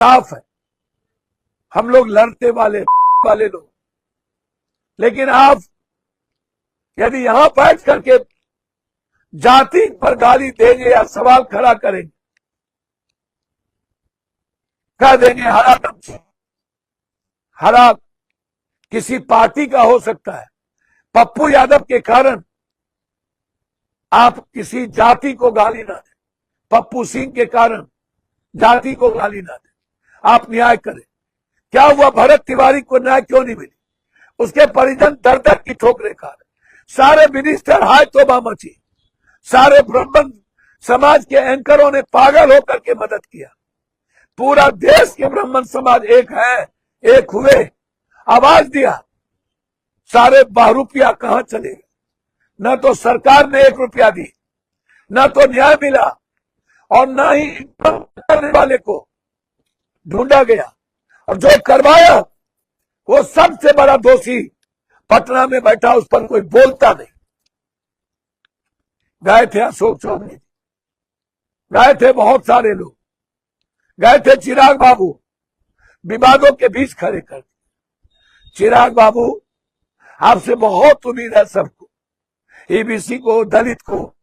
साफ है, हम लोग लड़ते वाले लोग। लेकिन आप यदि यहां बैठ करके जाति पर गाली देंगे या सवाल खड़ा करेंगे, कह देंगे हरा दम, हरा किसी पार्टी का हो सकता है, पप्पू यादव के कारण आप किसी जाति को गाली ना दें, पप्पू सिंह के कारण जाति को गाली ना दें, आप न्याय करें। क्या हुआ, भरत तिवारी को न्याय क्यों नहीं मिली? उसके परिजन दर दर की ठोकरें खा रहे, सारे मिनिस्टर हाय तौबा मची, सारे ब्राह्मण समाज के एंकरों ने पागल होकर के मदद किया, पूरा देश के ब्राह्मण समाज एक है, एक हुए, आवाज दिया, सारे 12 रुपया कहां चले गए? न तो सरकार ने 1 रुपया दी, न तो न्याय मिला, और न ही करने वाले को ढूंढा गया, और जो करवाया वो सबसे बड़ा दोषी पटना में बैठा, उस पर कोई बोलता नहीं। गए थे अशोक चौधरी, गए थे बहुत सारे लोग, गए थे चिराग बाबू, विवादों के बीच खड़े कर दिए। चिराग बाबू, आपसे बहुत उम्मीद है सबको, ईबीसी को, दलित को,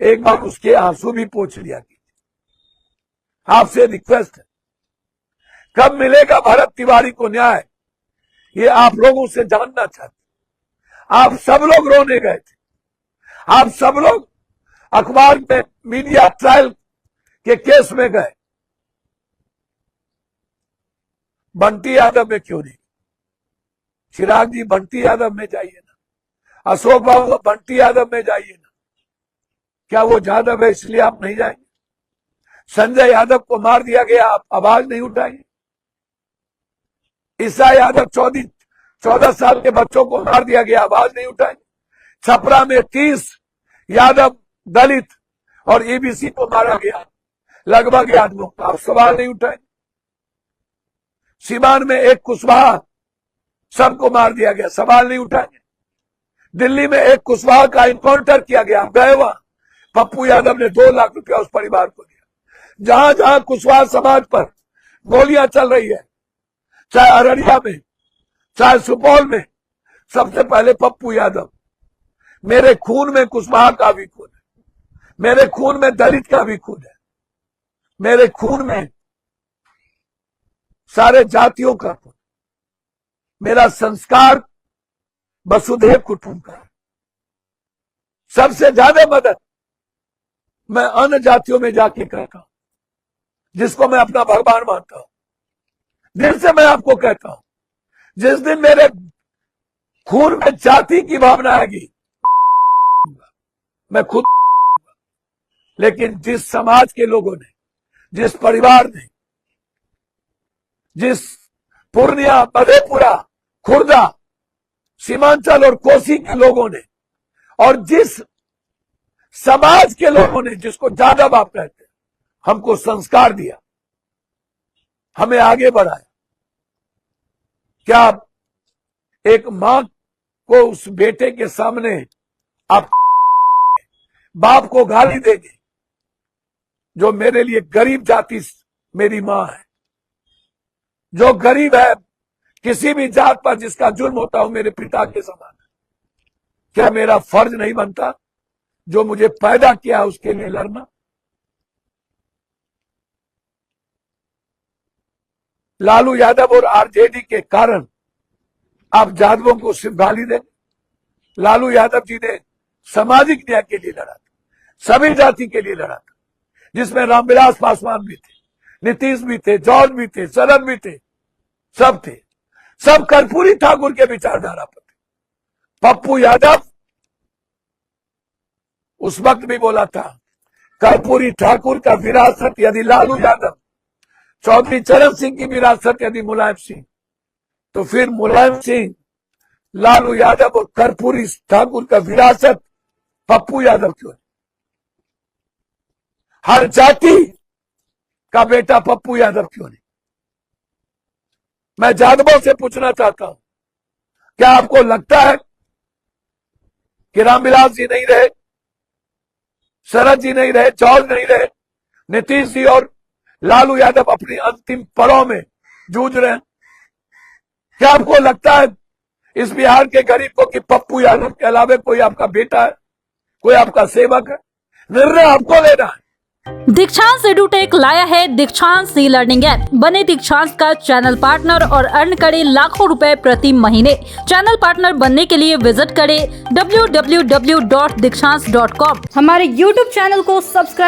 एक बार उसके आंसू भी पोंछ लिया कीजिए। आपसे रिक्वेस्ट है, कब मिलेगा भरत तिवारी को न्याय, ये आप लोगों से जानना चाहते। आप सब लोग रोने गए थे, आप सब लोग अखबार में, मीडिया ट्रायल के केस में गए, बंटी यादव में क्यों नहीं? चिराग जी, बंटी यादव में जाइए ना, अशोक बाबू बंटी यादव में जाइए ना। क्या वो यादव है इसलिए आप नहीं जाएंगे? संजय यादव को मार दिया गया, आप आवाज नहीं उठाएंगे? ईसा यादव 14 साल के बच्चों को मार दिया गया, आवाज नहीं उठाएंगे? छपरा में 30 यादव दलित और ईबीसी को मारा गया, लगभग यादवों का, आप सवाल नहीं उठाएंगे? सीवान में एक कुशवाहा, सबको मार दिया गया, सवाल नहीं उठाएंगे? दिल्ली में एक कुशवाहा का इनकाउंटर किया गया, गए वहां, पप्पू यादव ने 2 लाख रुपया उस परिवार को दिया। जहां जहां कुशवाहा समाज पर गोलियां चल रही है, चाहे अररिया में, चाहे सुपौल में, सबसे पहले पप्पू यादव। मेरे खून में कुशवाहा का भी खून है, मेरे खून में दलित का भी खून है, मेरे खून में सारे जातियों का खून। मेरा संस्कार वसुधैव कुटुंबकम। सबसे ज्यादा मदद मैं अन्य जातियों में जाके करता हूं, जिसको मैं अपना भगवान मानता हूं। दिल से मैं आपको कहता हूं, जिस दिन मेरे खून में जाति की भावना आएगी, मैं खुद, लेकिन जिस समाज के लोगों ने, जिस परिवार ने, जिस पूर्णिया, मधेपुरा, खुर्दा, सीमांचल और कोसी के लोगों ने, और जिस समाज के लोगों ने, जिसको जादव आप कहते हैं, हमको संस्कार दिया, हमें आगे बढ़ाया, क्या एक मां को उस बेटे के सामने आप बाप को गाली देंगे? जो मेरे लिए गरीब जाति मेरी मां है, जो गरीब है, किसी भी जात पर जिसका जुल्म होता हो, मेरे पिता के समान है। क्या मेरा फर्ज नहीं बनता, जो मुझे पैदा किया उसके लिए लड़ना? लालू यादव और आरजेडी के कारण आप जादवों को सिर्फ गाली दें? लालू यादव जी ने सामाजिक न्याय के लिए लड़ा था, सभी जाति के लिए लड़ा था, जिसमें रामविलास पासवान भी थे, नीतीश भी थे, जॉर्ज भी थे, शरद भी थे, सब थे, सब कर्पूरी ठाकुर के विचारधारा पर थे। पप्पू यादव उस वक्त भी बोला था, कर्पूरी ठाकुर का विरासत यदि लालू यादव, चौधरी चरण सिंह की विरासत यदि मुलायम सिंह, तो फिर मुलायम सिंह, लालू यादव और कर्पूरी ठाकुर का विरासत पप्पू यादव क्यों? हर जाति का बेटा पप्पू यादव क्यों नहीं? मैं जादवों से पूछना चाहता हूं, क्या आपको लगता है कि रामविलास जी नहीं रहे, शरद जी नहीं रहे, जॉर्ज नहीं रहे, नीतीश जी और लालू यादव अपनी अंतिम पड़ाव में जूझ रहे हैं। क्या आपको लगता है इस बिहार के गरीब को कि पप्पू यादव के अलावा कोई आपका बेटा है, कोई आपका सेवक है? निर्णय आपको लेना है। दीक्षांत एडुटेक लाया है दीक्षांत ई लर्निंग ऐप। बने दीक्षांत का चैनल पार्टनर और अर्न करें लाखों रुपए प्रति महीने। चैनल पार्टनर बनने के लिए विजिट करें www.dikshans.com। हमारे YouTube चैनल को सब्सक्राइब